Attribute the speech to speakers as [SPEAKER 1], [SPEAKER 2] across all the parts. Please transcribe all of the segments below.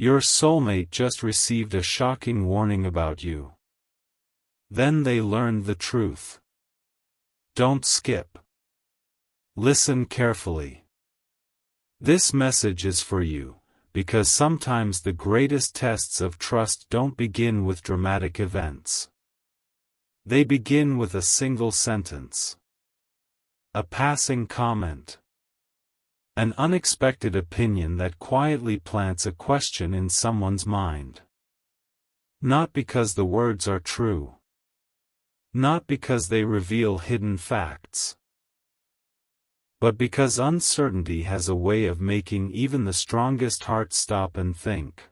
[SPEAKER 1] Your soulmate just received a shocking warning about you. Then they learned the truth. Don't skip. Listen carefully. This message is for you, because sometimes the greatest tests of trust don't begin with dramatic events. They begin with a single sentence. A passing comment. An unexpected opinion that quietly plants a question in someone's mind. Not because the words are true. Not because they reveal hidden facts. But because uncertainty has a way of making even the strongest heart stop and think.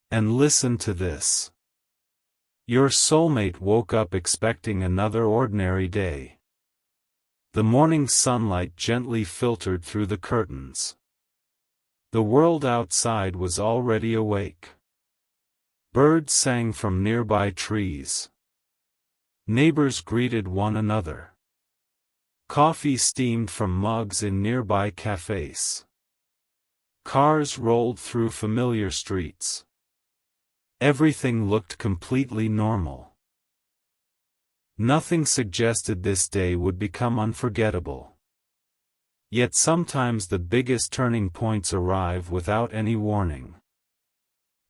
[SPEAKER 1] And listen to this. Your soulmate woke up expecting another ordinary day. The morning sunlight gently filtered through the curtains. The world outside was already awake. Birds sang from nearby trees. Neighbors greeted one another. Coffee steamed from mugs in nearby cafes. Cars rolled through familiar streets. Everything looked completely normal. Nothing suggested this day would become unforgettable. Yet sometimes the biggest turning points arrive without any warning.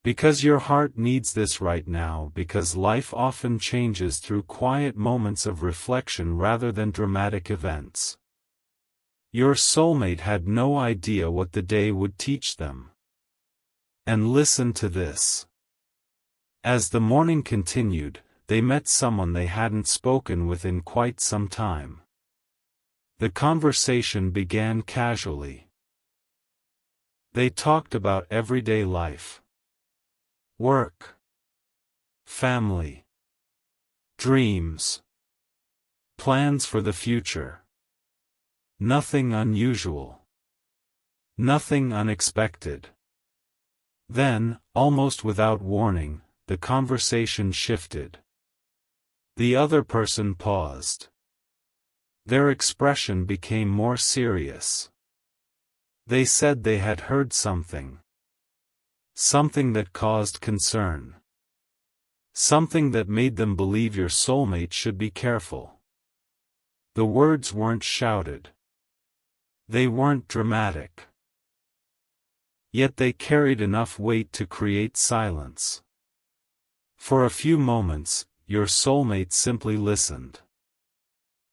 [SPEAKER 1] Because your heart needs this right now, because life often changes through quiet moments of reflection rather than dramatic events. Your soulmate had no idea what the day would teach them. And listen to this. As the morning continued, they met someone they hadn't spoken with in quite some time. The conversation began casually. They talked about everyday life. Work. Family. Dreams. Plans for the future. Nothing unusual. Nothing unexpected. Then, almost without warning, the conversation shifted. The other person paused. Their expression became more serious. They said they had heard something. Something that caused concern. Something that made them believe your soulmate should be careful. The words weren't shouted. They weren't dramatic. Yet they carried enough weight to create silence. For a few moments, your soulmate simply listened.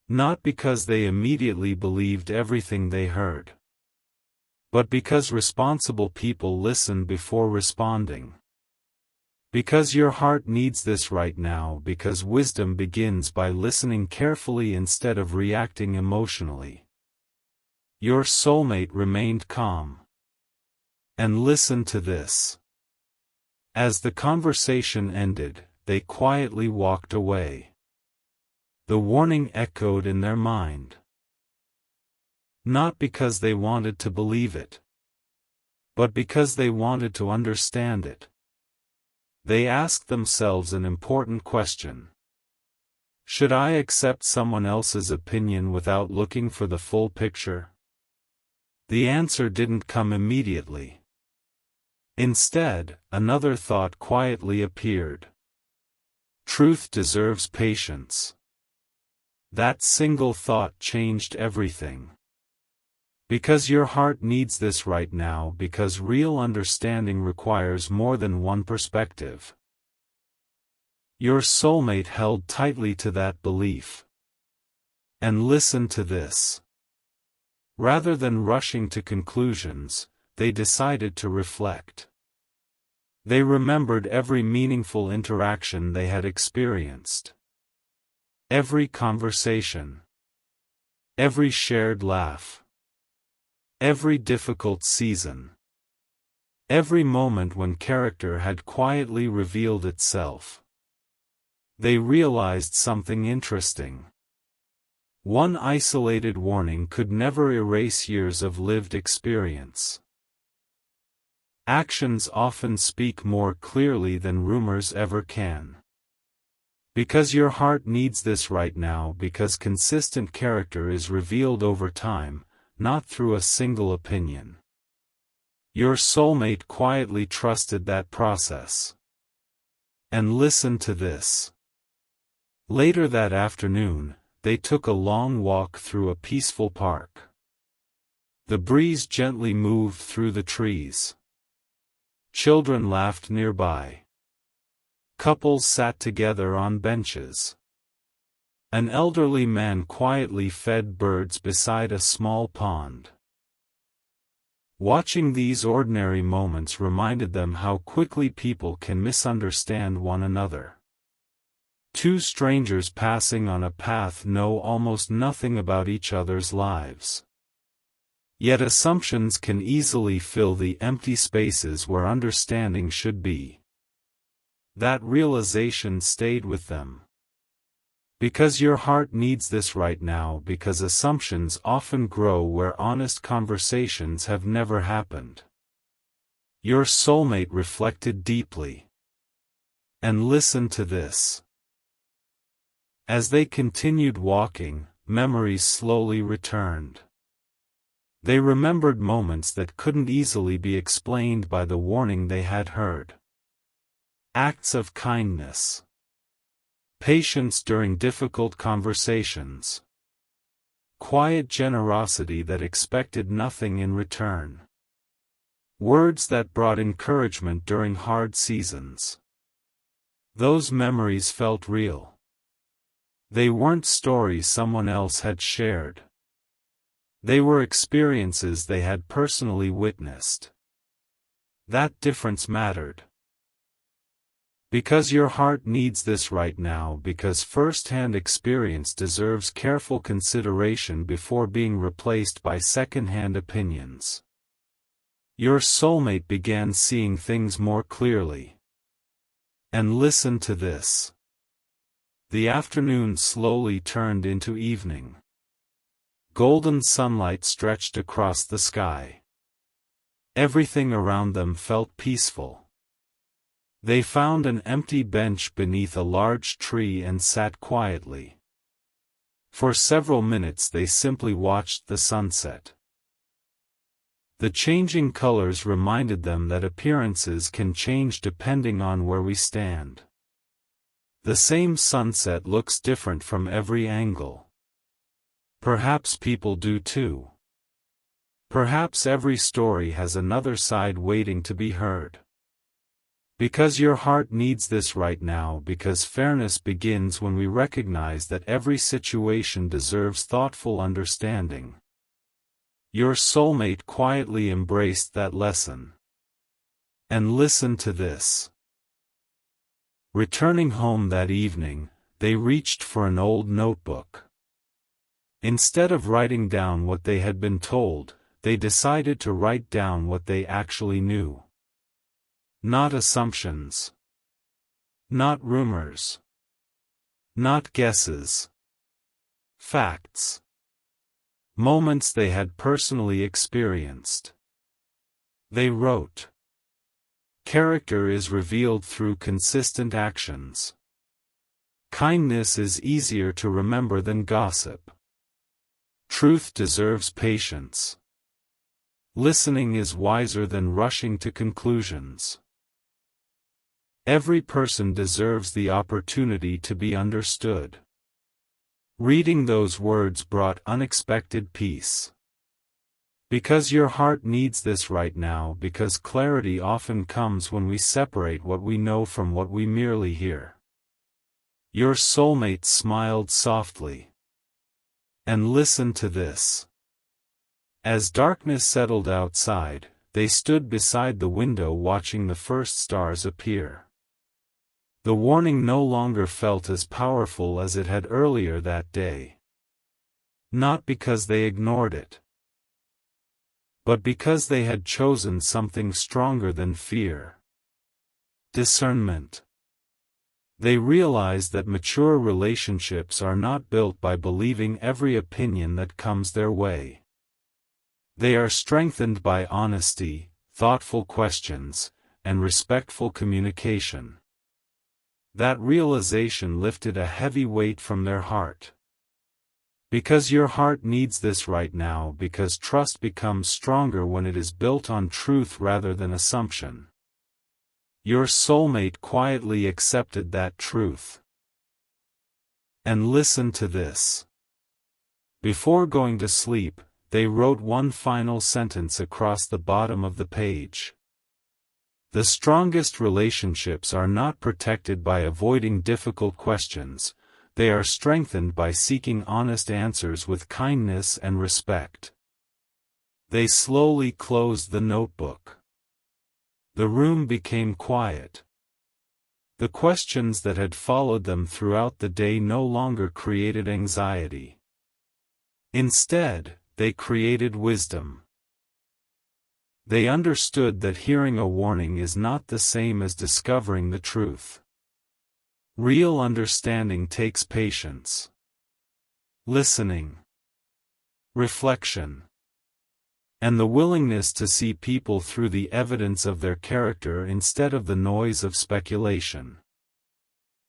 [SPEAKER 1] Not because they immediately believed everything they heard. But because responsible people listen before responding. Because your heart needs this right now, because wisdom begins by listening carefully instead of reacting emotionally. Your soulmate remained calm. And listen to this. As the conversation ended, they quietly walked away. The warning echoed in their mind. Not because they wanted to believe it, but because they wanted to understand it. They asked themselves an important question. Should I accept someone else's opinion without looking for the full picture? The answer didn't come immediately. Instead, another thought quietly appeared. Truth deserves patience. That single thought changed everything. Because your heart needs this right now, because real understanding requires more than one perspective. Your soulmate held tightly to that belief. And listen to this. Rather than rushing to conclusions, they decided to reflect. They remembered every meaningful interaction they had experienced. Every conversation. Every shared laugh. Every difficult season. Every moment when character had quietly revealed itself. They realized something interesting. One isolated warning could never erase years of lived experience. Actions often speak more clearly than rumors ever can. Because your heart needs this right now, because consistent character is revealed over time, not through a single opinion. Your soulmate quietly trusted that process. And listen to this. Later that afternoon, they took a long walk through a peaceful park. The breeze gently moved through the trees. Children laughed nearby. Couples sat together on benches. An elderly man quietly fed birds beside a small pond. Watching these ordinary moments reminded them how quickly people can misunderstand one another. Two strangers passing on a path know almost nothing about each other's lives. Yet assumptions can easily fill the empty spaces where understanding should be. That realization stayed with them. Because your heart needs this right now, because assumptions often grow where honest conversations have never happened. Your soulmate reflected deeply. And listen to this. As they continued walking, memories slowly returned. They remembered moments that couldn't easily be explained by the warning they had heard. Acts of kindness. Patience during difficult conversations. Quiet generosity that expected nothing in return. Words that brought encouragement during hard seasons. Those memories felt real. They weren't stories someone else had shared. They were experiences they had personally witnessed. That difference mattered. Because your heart needs this right now, because first-hand experience deserves careful consideration before being replaced by second-hand opinions. Your soulmate began seeing things more clearly. And listen to this. The afternoon slowly turned into evening. Golden sunlight stretched across the sky. Everything around them felt peaceful. They found an empty bench beneath a large tree and sat quietly. For several minutes they simply watched the sunset. The changing colors reminded them that appearances can change depending on where we stand. The same sunset looks different from every angle. Perhaps people do too. Perhaps every story has another side waiting to be heard. Because your heart needs this right now, because fairness begins when we recognize that every situation deserves thoughtful understanding. Your soulmate quietly embraced that lesson. And listen to this. Returning home that evening, they reached for an old notebook. Instead of writing down what they had been told, they decided to write down what they actually knew. Not assumptions. Not rumors. Not guesses. Facts. Moments they had personally experienced. They wrote. Character is revealed through consistent actions. Kindness is easier to remember than gossip. Truth deserves patience. Listening is wiser than rushing to conclusions. Every person deserves the opportunity to be understood. Reading those words brought unexpected peace. Because your heart needs this right now, because clarity often comes when we separate what we know from what we merely hear. Your soulmate smiled softly. And listen to this. As darkness settled outside, they stood beside the window watching the first stars appear. The warning no longer felt as powerful as it had earlier that day. Not because they ignored it, but because they had chosen something stronger than fear. Discernment. They realized that mature relationships are not built by believing every opinion that comes their way. They are strengthened by honesty, thoughtful questions, and respectful communication. That realization lifted a heavy weight from their heart. Because your heart needs this right now, because trust becomes stronger when it is built on truth rather than assumption. Your soulmate quietly accepted that truth. And listen to this. Before going to sleep, they wrote one final sentence across the bottom of the page. The strongest relationships are not protected by avoiding difficult questions, they are strengthened by seeking honest answers with kindness and respect. They slowly closed the notebook. The room became quiet. The questions that had followed them throughout the day no longer created anxiety. Instead, they created wisdom. They understood that hearing a warning is not the same as discovering the truth. Real understanding takes patience, listening, reflection, and the willingness to see people through the evidence of their character instead of the noise of speculation.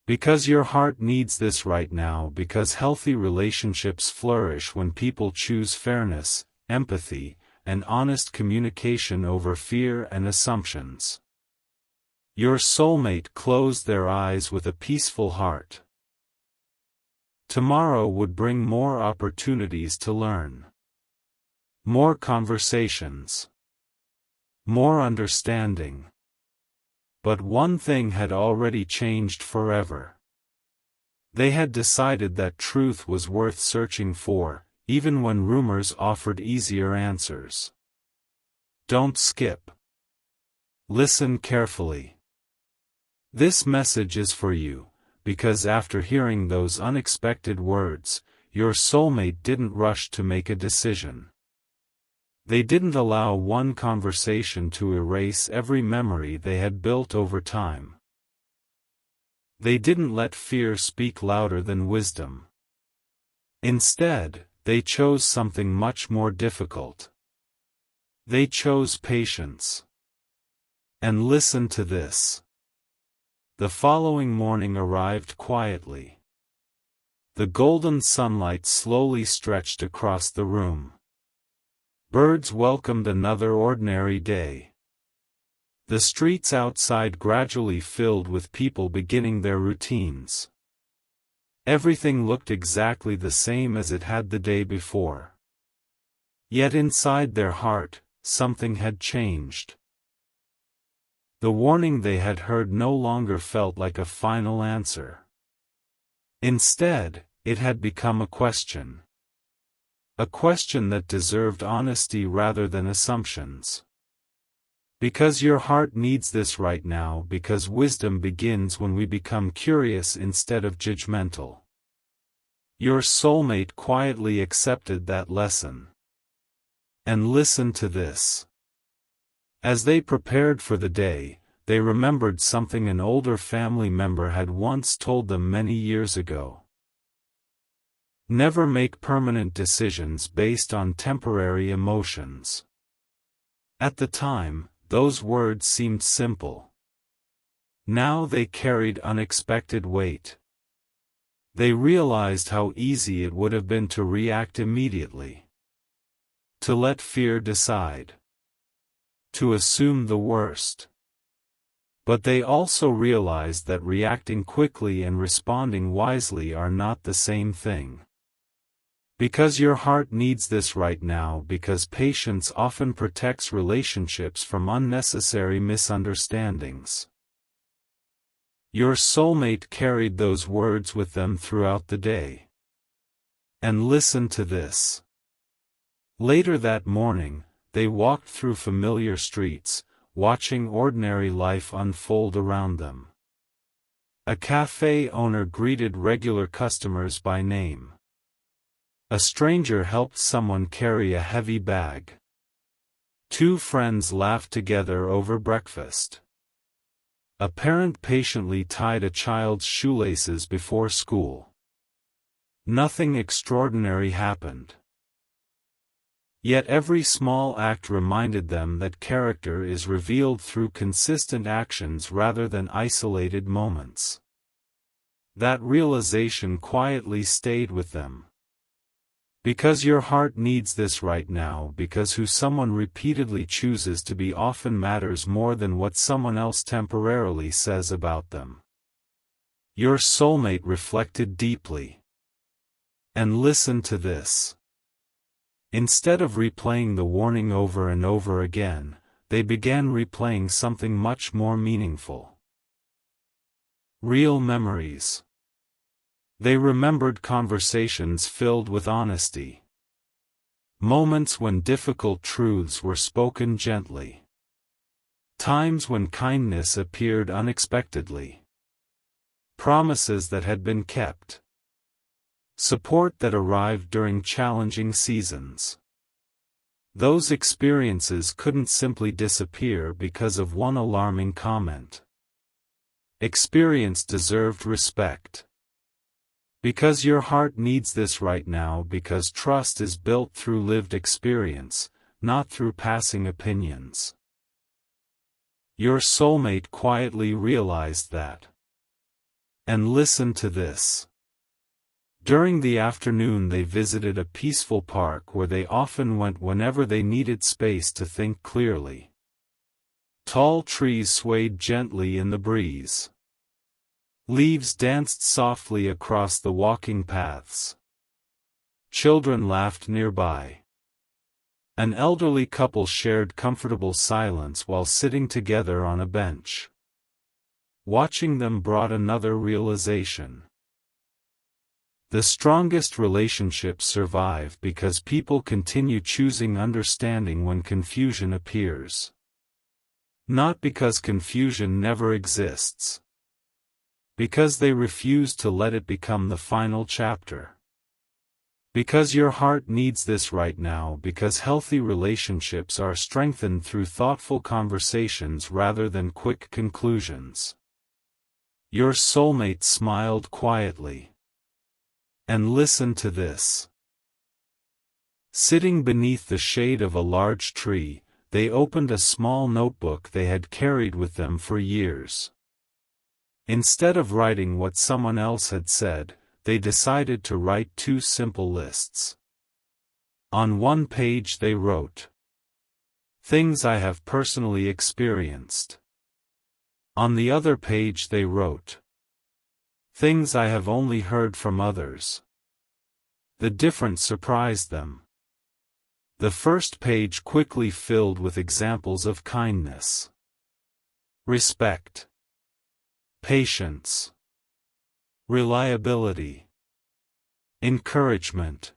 [SPEAKER 1] Because your heart needs this right now, because healthy relationships flourish when people choose fairness, empathy, and honest communication over fear and assumptions. Your soulmate closed their eyes with a peaceful heart. Tomorrow would bring more opportunities to learn. More conversations. More understanding. But one thing had already changed forever. They had decided that truth was worth searching for, even when rumors offered easier answers. Don't skip. Listen carefully. This message is for you, because after hearing those unexpected words, your soulmate didn't rush to make a decision. They didn't allow one conversation to erase every memory they had built over time. They didn't let fear speak louder than wisdom. Instead, they chose something much more difficult. They chose patience. And listen to this. The following morning arrived quietly. The golden sunlight slowly stretched across the room. Birds welcomed another ordinary day. The streets outside gradually filled with people beginning their routines. Everything looked exactly the same as it had the day before. Yet inside their heart, something had changed. The warning they had heard no longer felt like a final answer. Instead, it had become a question. A question that deserved honesty rather than assumptions. Because your heart needs this right now, because wisdom begins when we become curious instead of judgmental. Your soulmate quietly accepted that lesson. And listen to this. As they prepared for the day, they remembered something an older family member had once told them many years ago. Never make permanent decisions based on temporary emotions. At the time, those words seemed simple. Now they carried unexpected weight. They realized how easy it would have been to react immediately. To let fear decide. To assume the worst. But they also realized that reacting quickly and responding wisely are not the same thing. Because your heart needs this right now, because patience often protects relationships from unnecessary misunderstandings. Your soulmate carried those words with them throughout the day. And listen to this. Later that morning, they walked through familiar streets, watching ordinary life unfold around them. A cafe owner greeted regular customers by name. A stranger helped someone carry a heavy bag. Two friends laughed together over breakfast. A parent patiently tied a child's shoelaces before school. Nothing extraordinary happened. Yet every small act reminded them that character is revealed through consistent actions rather than isolated moments. That realization quietly stayed with them. Because your heart needs this right now, because who someone repeatedly chooses to be often matters more than what someone else temporarily says about them. Your soulmate reflected deeply. And listen to this. Instead of replaying the warning over and over again, they began replaying something much more meaningful. Real memories. They remembered conversations filled with honesty. Moments when difficult truths were spoken gently. Times when kindness appeared unexpectedly. Promises that had been kept. Support that arrived during challenging seasons. Those experiences couldn't simply disappear because of one alarming comment. Experience deserved respect. Because your heart needs this right now, because trust is built through lived experience, not through passing opinions. Your soulmate quietly realized that. And listen to this. During the afternoon they visited a peaceful park where they often went whenever they needed space to think clearly. Tall trees swayed gently in the breeze. Leaves danced softly across the walking paths. Children laughed nearby. An elderly couple shared comfortable silence while sitting together on a bench. Watching them brought another realization. The strongest relationships survive because people continue choosing understanding when confusion appears. Not because confusion never exists. Because they refuse to let it become the final chapter. Because your heart needs this right now, because healthy relationships are strengthened through thoughtful conversations rather than quick conclusions. Your soulmate smiled quietly. And listen to this. Sitting beneath the shade of a large tree, they opened a small notebook they had carried with them for years. Instead of writing what someone else had said, they decided to write two simple lists. On one page they wrote, "Things I have personally experienced." On the other page they wrote, "Things I have only heard from others." The difference surprised them. The first page quickly filled with examples of kindness, respect, patience, reliability, encouragement.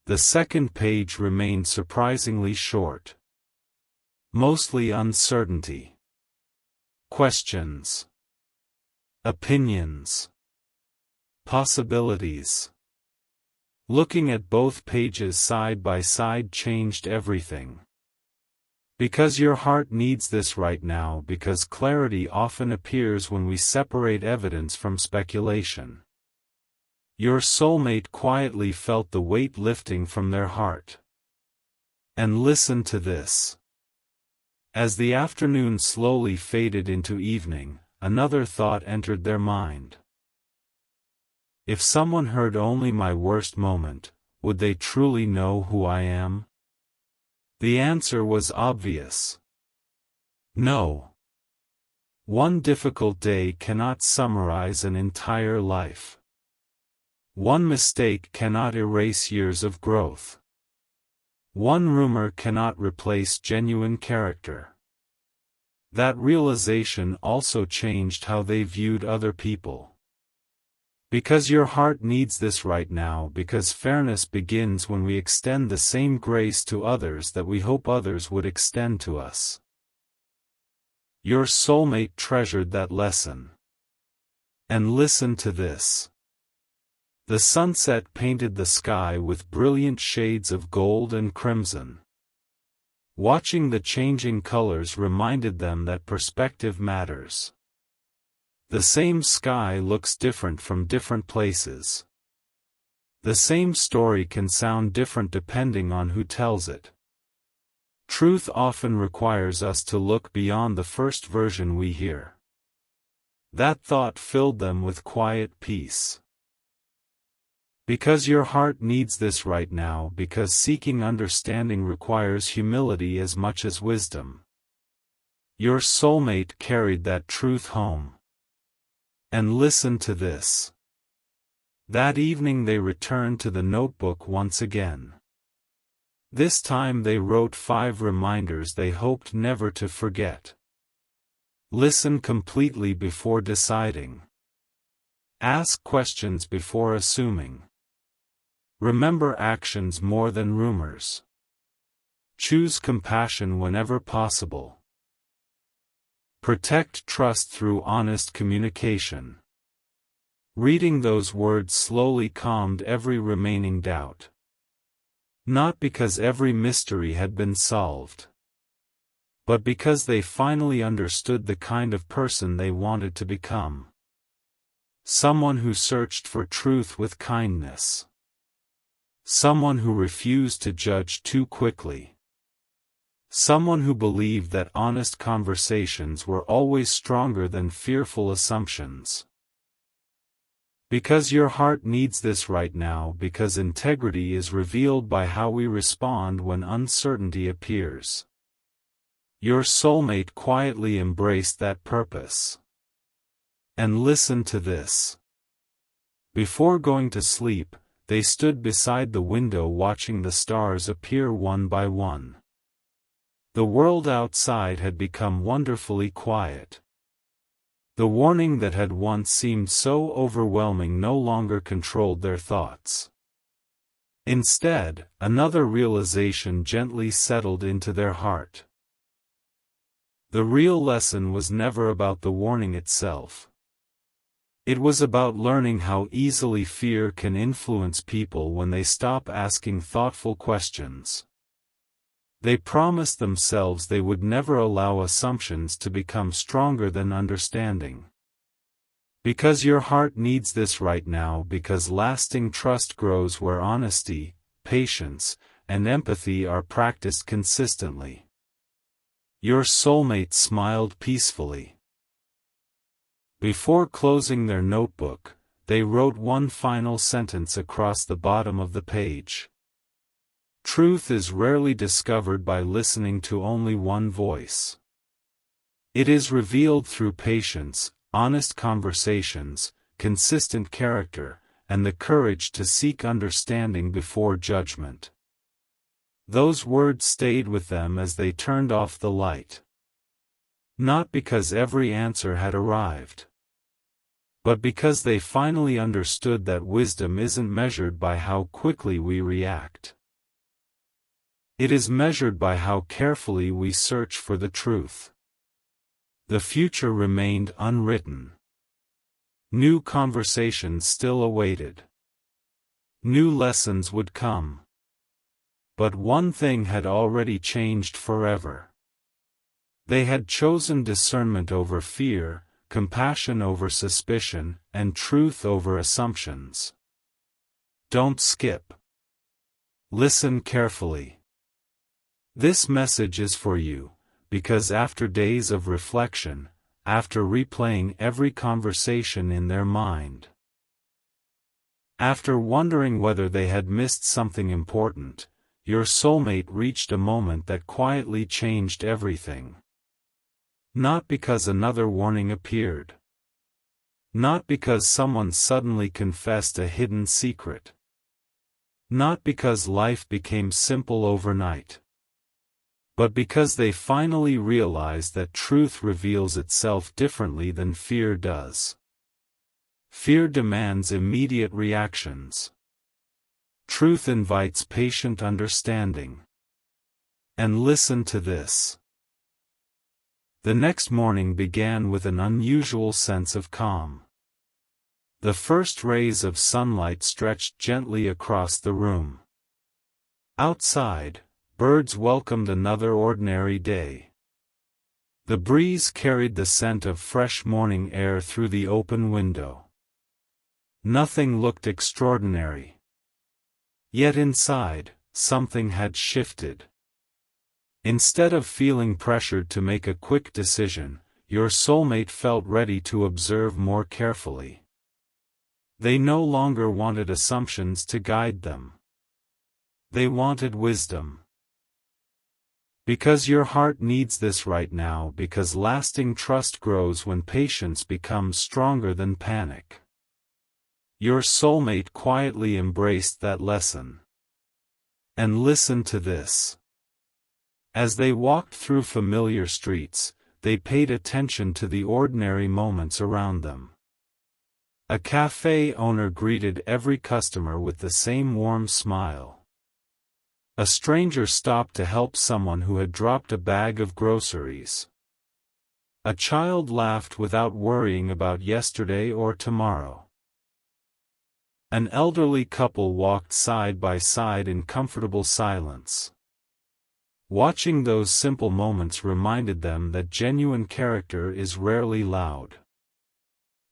[SPEAKER 1] The second page remained surprisingly short. Mostly uncertainty, questions, opinions, possibilities. Looking at both pages side by side changed everything. Because your heart needs this right now, because clarity often appears when we separate evidence from speculation. Your soulmate quietly felt the weight lifting from their heart. And listen to this. As the afternoon slowly faded into evening, another thought entered their mind. If someone heard only my worst moment, would they truly know who I am? The answer was obvious. No. One difficult day cannot summarize an entire life. One mistake cannot erase years of growth. One rumor cannot replace genuine character. That realization also changed how they viewed other people. Because your heart needs this right now, because fairness begins when we extend the same grace to others that we hope others would extend to us. Your soulmate treasured that lesson. And listen to this. The sunset painted the sky with brilliant shades of gold and crimson. Watching the changing colors reminded them that perspective matters. The same sky looks different from different places. The same story can sound different depending on who tells it. Truth often requires us to look beyond the first version we hear. That thought filled them with quiet peace. Because your heart needs this right now, because seeking understanding requires humility as much as wisdom. Your soulmate carried that truth home. And listen to this. That evening they returned to the notebook once again. This time they wrote 5 reminders they hoped never to forget. Listen completely before deciding. Ask questions before assuming. Remember actions more than rumors. Choose compassion whenever possible. Protect trust through honest communication. Reading those words slowly calmed every remaining doubt. Not because every mystery had been solved, but because they finally understood the kind of person they wanted to become. Someone who searched for truth with kindness. Someone who refused to judge too quickly. Someone who believed that honest conversations were always stronger than fearful assumptions. Because your heart needs this right now, because integrity is revealed by how we respond when uncertainty appears. Your soulmate quietly embraced that purpose. And listen to this. Before going to sleep, they stood beside the window watching the stars appear one by one. The world outside had become wonderfully quiet. The warning that had once seemed so overwhelming no longer controlled their thoughts. Instead, another realization gently settled into their heart. The real lesson was never about the warning itself. It was about learning how easily fear can influence people when they stop asking thoughtful questions. They promised themselves they would never allow assumptions to become stronger than understanding. Because your heart needs this right now, because lasting trust grows where honesty, patience, and empathy are practiced consistently. Your soulmate smiled peacefully. Before closing their notebook, they wrote one final sentence across the bottom of the page. Truth is rarely discovered by listening to only one voice. It is revealed through patience, honest conversations, consistent character, and the courage to seek understanding before judgment. Those words stayed with them as they turned off the light. Not because every answer had arrived, but because they finally understood that wisdom isn't measured by how quickly we react. It is measured by how carefully we search for the truth. The future remained unwritten. New conversations still awaited. New lessons would come. But one thing had already changed forever. They had chosen discernment over fear, compassion over suspicion, and truth over assumptions. Don't skip. Listen carefully. This message is for you, because after days of reflection, after replaying every conversation in their mind, after wondering whether they had missed something important, your soulmate reached a moment that quietly changed everything. Not because another warning appeared. Not because someone suddenly confessed a hidden secret. Not because life became simple overnight. But because they finally realized that truth reveals itself differently than fear does. Fear demands immediate reactions. Truth invites patient understanding. And listen to this. The next morning began with an unusual sense of calm. The first rays of sunlight stretched gently across the room. Outside, birds welcomed another ordinary day. The breeze carried the scent of fresh morning air through the open window. Nothing looked extraordinary. Yet inside, something had shifted. Instead of feeling pressured to make a quick decision, your soulmate felt ready to observe more carefully. They no longer wanted assumptions to guide them. They wanted wisdom. Because your heart needs this right now, because lasting trust grows when patience becomes stronger than panic. Your soulmate quietly embraced that lesson. And listen to this. As they walked through familiar streets, they paid attention to the ordinary moments around them. A cafe owner greeted every customer with the same warm smile. A stranger stopped to help someone who had dropped a bag of groceries. A child laughed without worrying about yesterday or tomorrow. An elderly couple walked side by side in comfortable silence. Watching those simple moments reminded them that genuine character is rarely loud.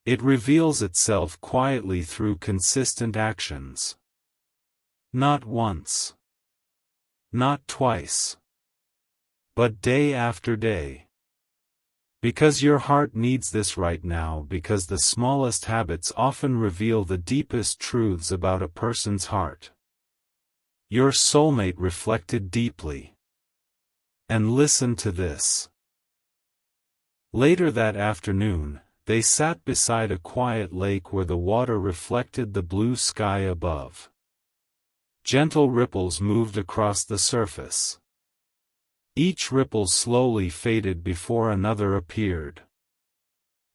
[SPEAKER 1] It reveals itself quietly through consistent actions. Not once. Not twice. But day after day. Because your heart needs this right now, because the smallest habits often reveal the deepest truths about a person's heart. Your soulmate reflected deeply. And listen to this. Later that afternoon, they sat beside a quiet lake where the water reflected the blue sky above. Gentle ripples moved across the surface. Each ripple slowly faded before another appeared.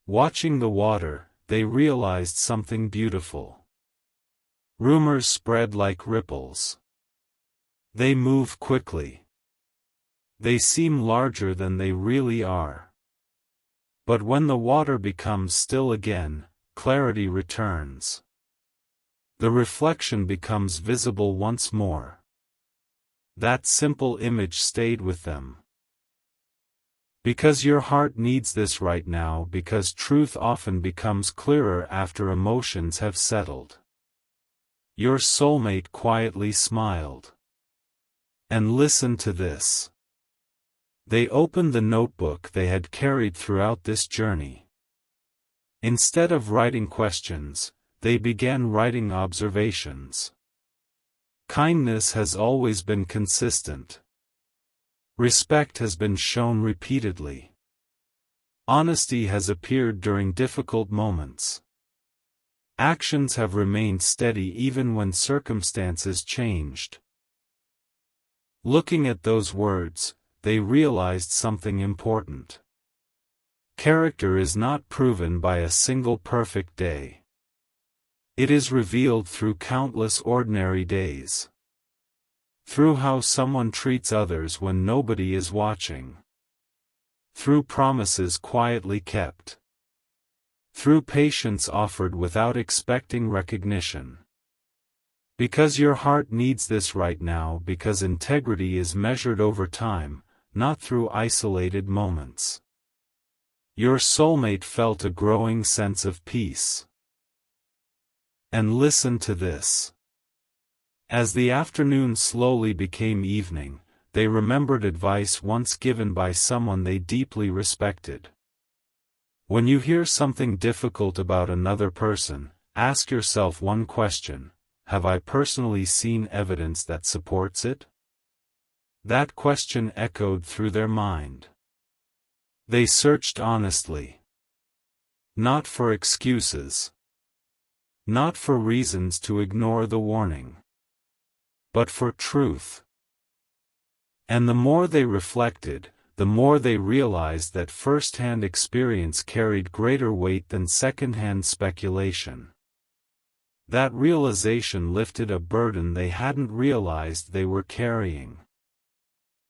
[SPEAKER 1] Watching the water, they realized something beautiful. Rumors spread like ripples. They move quickly. They seem larger than they really are. But when the water becomes still again, clarity returns. The reflection becomes visible once more. That simple image stayed with them. Because your heart needs this right now, because truth often becomes clearer after emotions have settled. Your soulmate quietly smiled. And listen to this. They opened the notebook they had carried throughout this journey. Instead of writing questions, they began writing observations. Kindness has always been consistent. Respect has been shown repeatedly. Honesty has appeared during difficult moments. Actions have remained steady even when circumstances changed. Looking at those words, they realized something important. Character is not proven by a single perfect day. It is revealed through countless ordinary days. Through how someone treats others when nobody is watching. Through promises quietly kept. Through patience offered without expecting recognition. Because your heart needs this right now, because integrity is measured over time, not through isolated moments. Your soulmate felt a growing sense of peace. And listen to this. As the afternoon slowly became evening, they remembered advice once given by someone they deeply respected. When you hear something difficult about another person, ask yourself one question: have I personally seen evidence that supports it? That question echoed through their mind. They searched honestly. Not for excuses. Not for reasons to ignore the warning. But for truth. And the more they reflected, the more they realized that first-hand experience carried greater weight than second-hand speculation. That realization lifted a burden they hadn't realized they were carrying.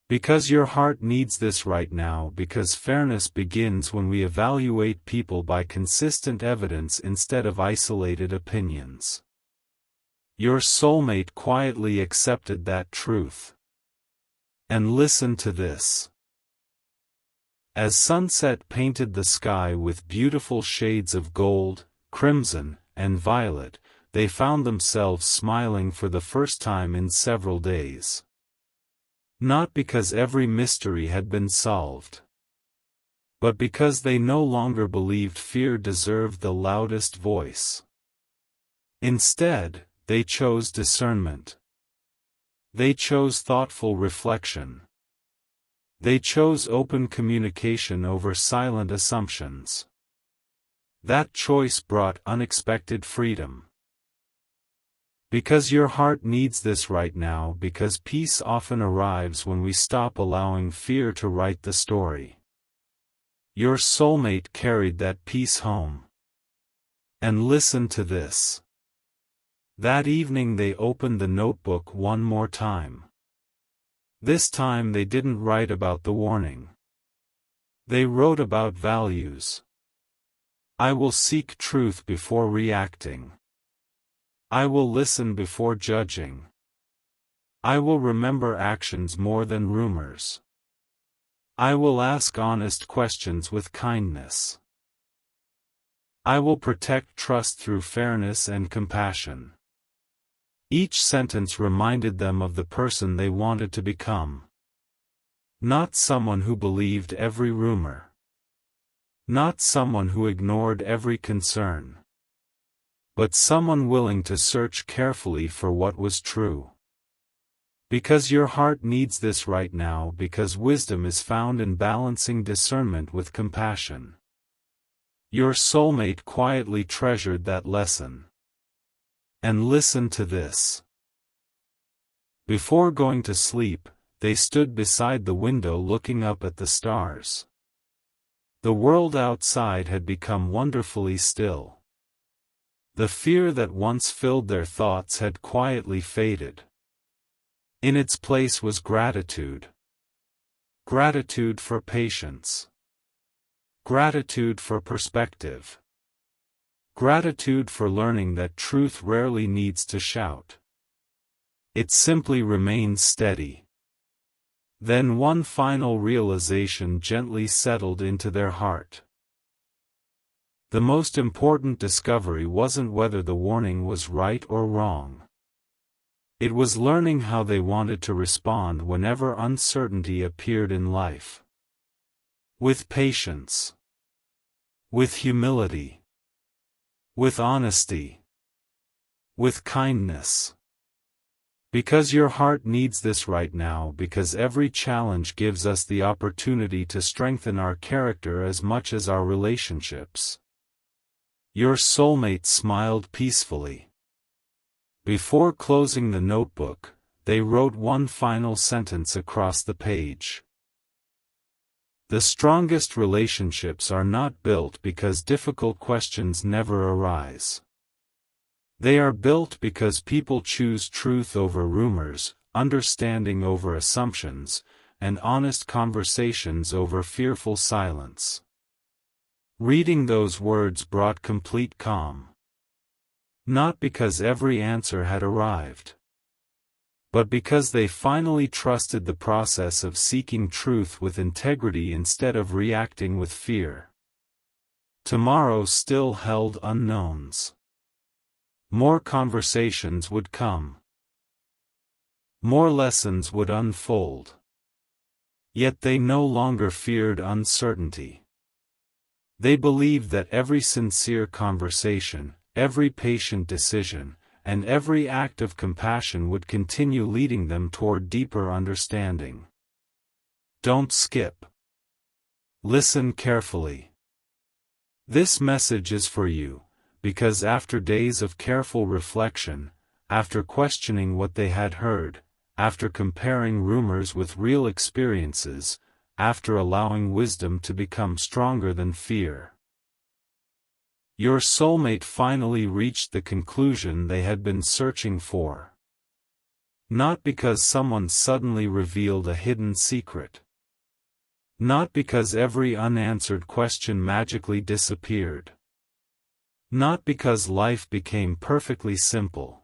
[SPEAKER 1] Because your heart needs this right now, because fairness begins when we evaluate people by consistent evidence instead of isolated opinions. Your soulmate quietly accepted that truth. And listen to this. As sunset painted the sky with beautiful shades of gold, crimson, and violet, they found themselves smiling for the first time in several days. Not because every mystery had been solved, but because they no longer believed fear deserved the loudest voice. Instead, they chose discernment. They chose thoughtful reflection. They chose open communication over silent assumptions. That choice brought unexpected freedom. Because your heart needs this right now, because peace often arrives when we stop allowing fear to write the story. Your soulmate carried that peace home. And listen to this. That evening they opened the notebook one more time. This time they didn't write about the warning. They wrote about values. I will seek truth before reacting. I will listen before judging. I will remember actions more than rumors. I will ask honest questions with kindness. I will protect trust through fairness and compassion. Each sentence reminded them of the person they wanted to become. Not someone who believed every rumor. Not someone who ignored every concern. But someone willing to search carefully for what was true. Because your heart needs this right now, because wisdom is found in balancing discernment with compassion. Your soulmate quietly treasured that lesson. And listen to this. Before going to sleep, they stood beside the window looking up at the stars. The world outside had become wonderfully still. The fear that once filled their thoughts had quietly faded. In its place was gratitude. Gratitude for patience. Gratitude for perspective. Gratitude for learning that truth rarely needs to shout. It simply remains steady. Then one final realization gently settled into their heart. The most important discovery wasn't whether the warning was right or wrong. It was learning how they wanted to respond whenever uncertainty appeared in life. With patience. With humility. With honesty. With kindness. Because your heart needs this right now, because every challenge gives us the opportunity to strengthen our character as much as our relationships. Your soulmate smiled peacefully. Before closing the notebook, they wrote one final sentence across the page. The strongest relationships are not built because difficult questions never arise. They are built because people choose truth over rumors, understanding over assumptions, and honest conversations over fearful silence. Reading those words brought complete calm. Not because every answer had arrived, but because they finally trusted the process of seeking truth with integrity instead of reacting with fear. Tomorrow still held unknowns. More conversations would come. More lessons would unfold. Yet they no longer feared uncertainty. They believed that every sincere conversation, every patient decision, and every act of compassion would continue leading them toward deeper understanding. Don't skip. Listen carefully. This message is for you, because after days of careful reflection, after questioning what they had heard, after comparing rumors with real experiences, after allowing wisdom to become stronger than fear, your soulmate finally reached the conclusion they had been searching for. Not because someone suddenly revealed a hidden secret. Not because every unanswered question magically disappeared. Not because life became perfectly simple.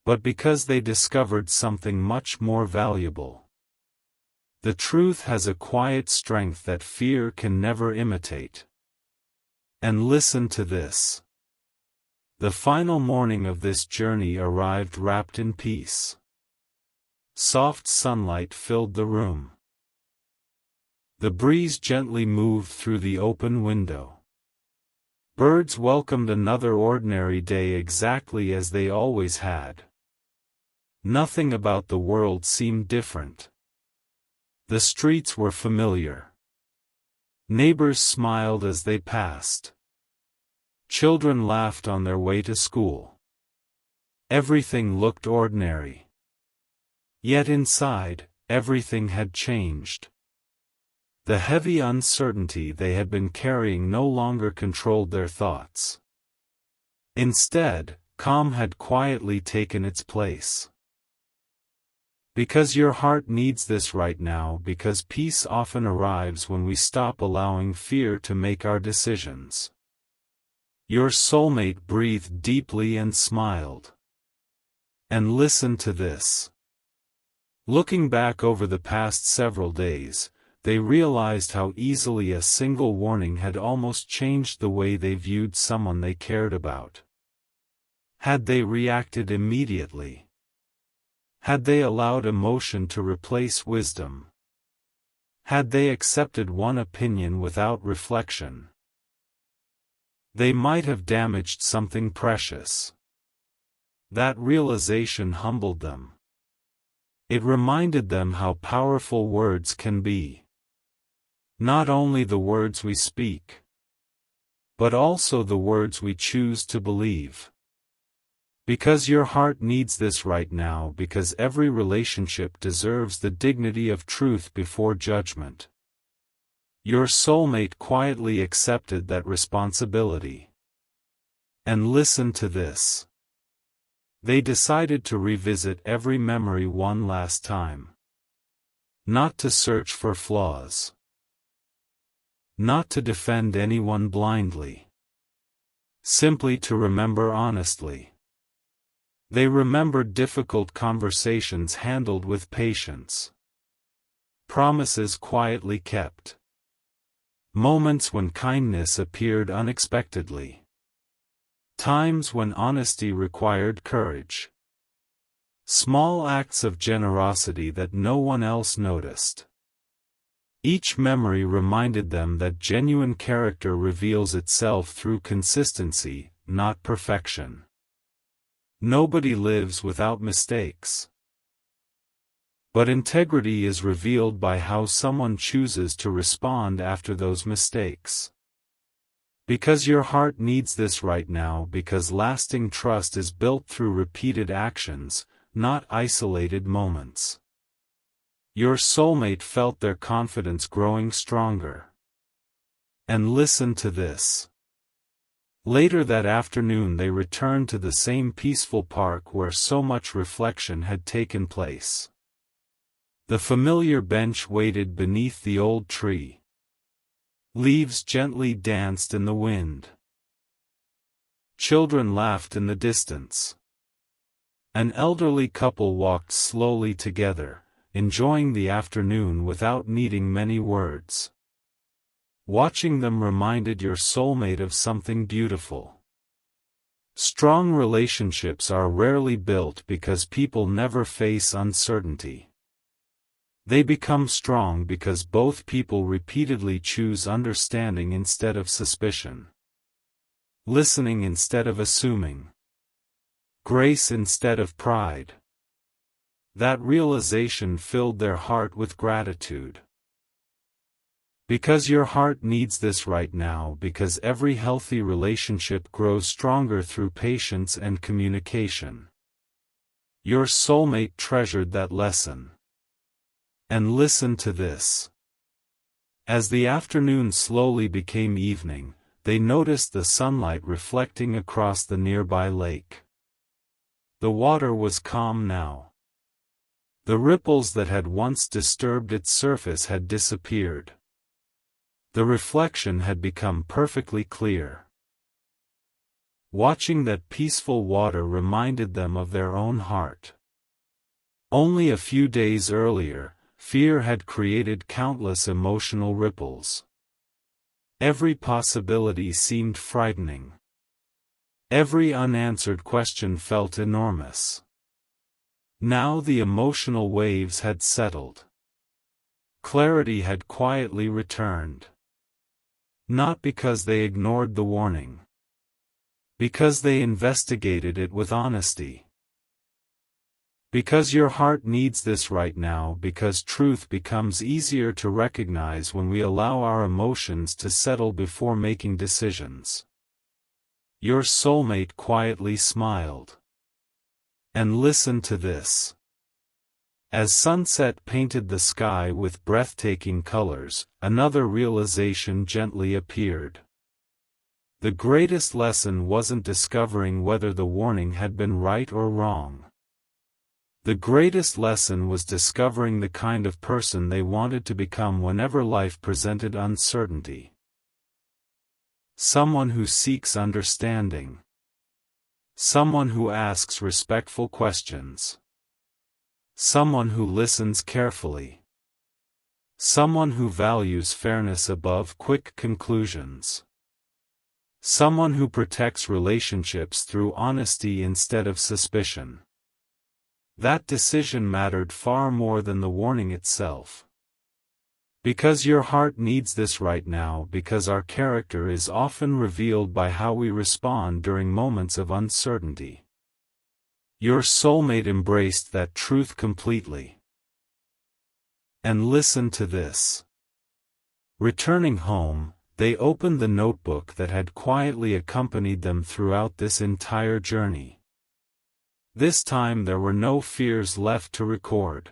[SPEAKER 1] But because they discovered something much more valuable. The truth has a quiet strength that fear can never imitate. And listen to this. The final morning of this journey arrived wrapped in peace. Soft sunlight filled the room. The breeze gently moved through the open window. Birds welcomed another ordinary day exactly as they always had. Nothing about the world seemed different. The streets were familiar. Neighbors smiled as they passed. Children laughed on their way to school. Everything looked ordinary. Yet inside, everything had changed. The heavy uncertainty they had been carrying no longer controlled their thoughts. Instead, calm had quietly taken its place. Because your heart needs this right now, because peace often arrives when we stop allowing fear to make our decisions. Your soulmate breathed deeply and smiled. And listen to this. Looking back over the past several days, they realized how easily a single warning had almost changed the way they viewed someone they cared about. Had they reacted immediately? Had they allowed emotion to replace wisdom? Had they accepted one opinion without reflection? They might have damaged something precious. That realization humbled them. It reminded them how powerful words can be. Not only the words we speak, but also the words we choose to believe. Because your heart needs this right now, because every relationship deserves the dignity of truth before judgment. Your soulmate quietly accepted that responsibility. And listen to this. They decided to revisit every memory one last time. Not to search for flaws. Not to defend anyone blindly. Simply to remember honestly. They remembered difficult conversations handled with patience. Promises quietly kept. Moments when kindness appeared unexpectedly. Times when honesty required courage. Small acts of generosity that no one else noticed. Each memory reminded them that genuine character reveals itself through consistency, not perfection. Nobody lives without mistakes. But integrity is revealed by how someone chooses to respond after those mistakes. Because your heart needs this right now, because lasting trust is built through repeated actions, not isolated moments. Your soulmate felt their confidence growing stronger. And listen to this. Later that afternoon they returned to the same peaceful park where so much reflection had taken place. The familiar bench waited beneath the old tree. Leaves gently danced in the wind. Children laughed in the distance. An elderly couple walked slowly together, enjoying the afternoon without needing many words. Watching them reminded your soulmate of something beautiful. Strong relationships are rarely built because people never face uncertainty. They become strong because both people repeatedly choose understanding instead of suspicion. Listening instead of assuming. Grace instead of pride. That realization filled their heart with gratitude. Because your heart needs this right now, because every healthy relationship grows stronger through patience and communication. Your soulmate treasured that lesson. And listen to this. As the afternoon slowly became evening, they noticed the sunlight reflecting across the nearby lake. The water was calm now. The ripples that had once disturbed its surface had disappeared. The reflection had become perfectly clear. Watching that peaceful water reminded them of their own heart. Only a few days earlier, fear had created countless emotional ripples. Every possibility seemed frightening. Every unanswered question felt enormous. Now the emotional waves had settled. Clarity had quietly returned. Not because they ignored the warning, Because they investigated it with honesty. Because your heart needs this right now, because truth becomes easier to recognize when we allow our emotions to settle before making decisions. Your soulmate quietly smiled. And listen to this. As sunset painted the sky with breathtaking colors, another realization gently appeared. The greatest lesson wasn't discovering whether the warning had been right or wrong. The greatest lesson was discovering the kind of person they wanted to become whenever life presented uncertainty. Someone who seeks understanding. Someone who asks respectful questions. Someone who listens carefully. Someone who values fairness above quick conclusions. Someone who protects relationships through honesty instead of suspicion. That decision mattered far more than the warning itself. Because your heart needs this right now, because our character is often revealed by how we respond during moments of uncertainty. Your soulmate embraced that truth completely. And listen to this. Returning home, they opened the notebook that had quietly accompanied them throughout this entire journey. This time there were no fears left to record.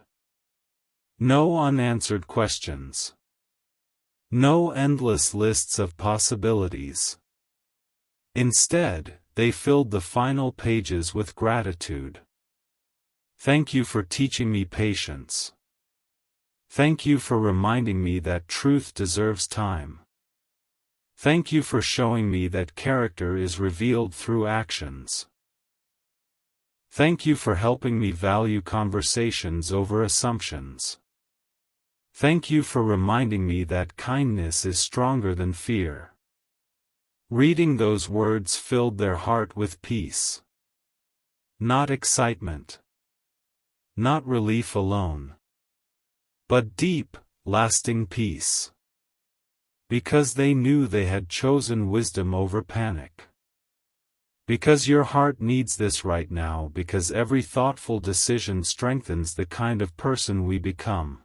[SPEAKER 1] No unanswered questions. No endless lists of possibilities. Instead, they filled the final pages with gratitude. Thank you for teaching me patience. Thank you for reminding me that truth deserves time. Thank you for showing me that character is revealed through actions. Thank you for helping me value conversations over assumptions. Thank you for reminding me that kindness is stronger than fear. Reading those words filled their heart with peace. Not excitement. Not relief alone. But deep, lasting peace. Because they knew they had chosen wisdom over panic. Because your heart needs this right now, because every thoughtful decision strengthens the kind of person we become.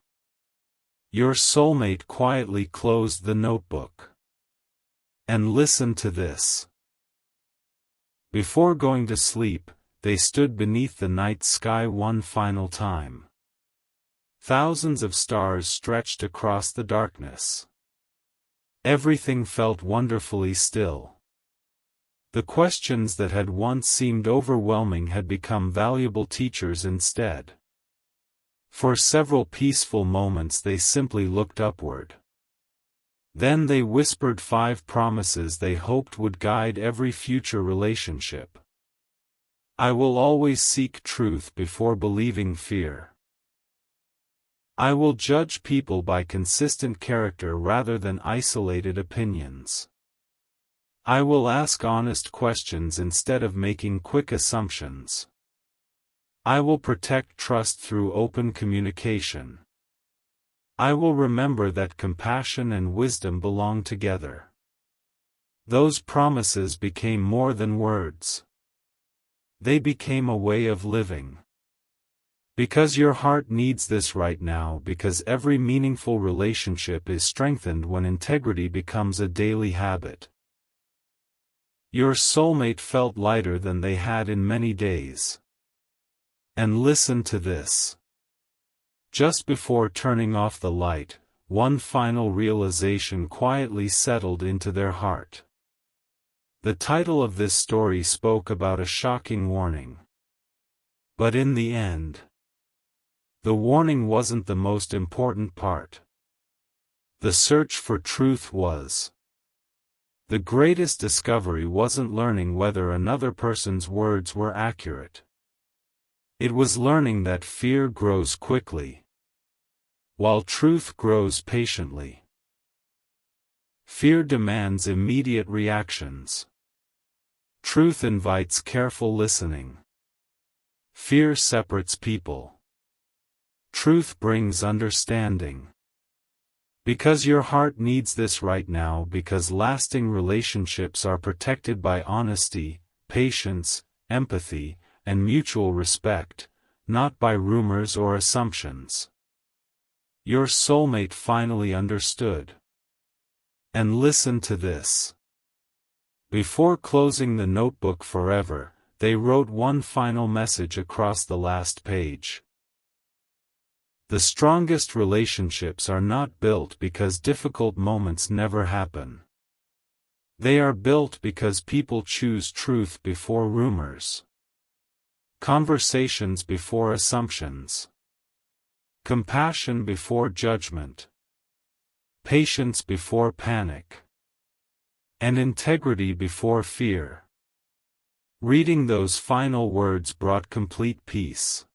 [SPEAKER 1] Your soulmate quietly closed the notebook. And listen to this. Before going to sleep, they stood beneath the night sky one final time. Thousands of stars stretched across the darkness. Everything felt wonderfully still. The questions that had once seemed overwhelming had become valuable teachers instead. For several peaceful moments they simply looked upward. Then they whispered 5 promises they hoped would guide every future relationship. I will always seek truth before believing fear. I will judge people by consistent character rather than isolated opinions. I will ask honest questions instead of making quick assumptions. I will protect trust through open communication. I will remember that compassion and wisdom belong together. Those promises became more than words. They became a way of living. Because your heart needs this right now, because every meaningful relationship is strengthened when integrity becomes a daily habit. Your soulmate felt lighter than they had in many days. And listen to this. Just before turning off the light, one final realization quietly settled into their heart. The title of this story spoke about a shocking warning. But in the end, the warning wasn't the most important part. The search for truth was. The greatest discovery wasn't learning whether another person's words were accurate. It was learning that fear grows quickly, while truth grows patiently. Fear demands immediate reactions. Truth invites careful listening. Fear separates people. Truth brings understanding. Because your heart needs this right now, because lasting relationships are protected by honesty, patience, empathy, and mutual respect, not by rumors or assumptions. Your soulmate finally understood. And listen to this. Before closing the notebook forever, they wrote one final message across the last page. The strongest relationships are not built because difficult moments never happen. They are built because people choose truth before rumors, conversations before assumptions, compassion before judgment, patience before panic, and integrity before fear. Reading those final words brought complete peace.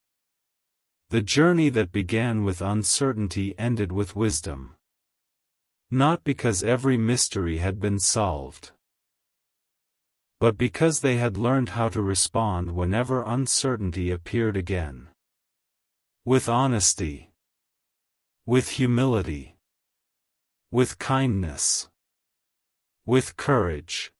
[SPEAKER 1] The journey that began with uncertainty ended with wisdom. Not because every mystery had been solved, but because they had learned how to respond whenever uncertainty appeared again. With honesty, with humility, with kindness, with courage.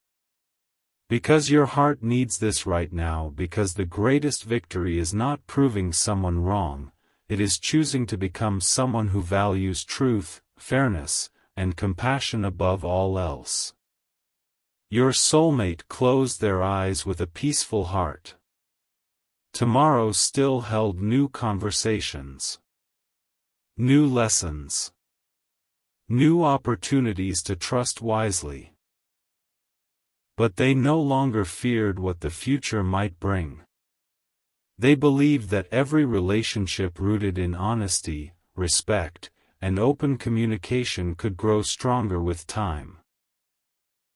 [SPEAKER 1] Because your heart needs this right now, because the greatest victory is not proving someone wrong, it is choosing to become someone who values truth, fairness, and compassion above all else. Your soulmate closed their eyes with a peaceful heart. Tomorrow still held new conversations, new lessons, new opportunities to trust wisely. But they no longer feared what the future might bring. They believed that every relationship rooted in honesty, respect, and open communication could grow stronger with time.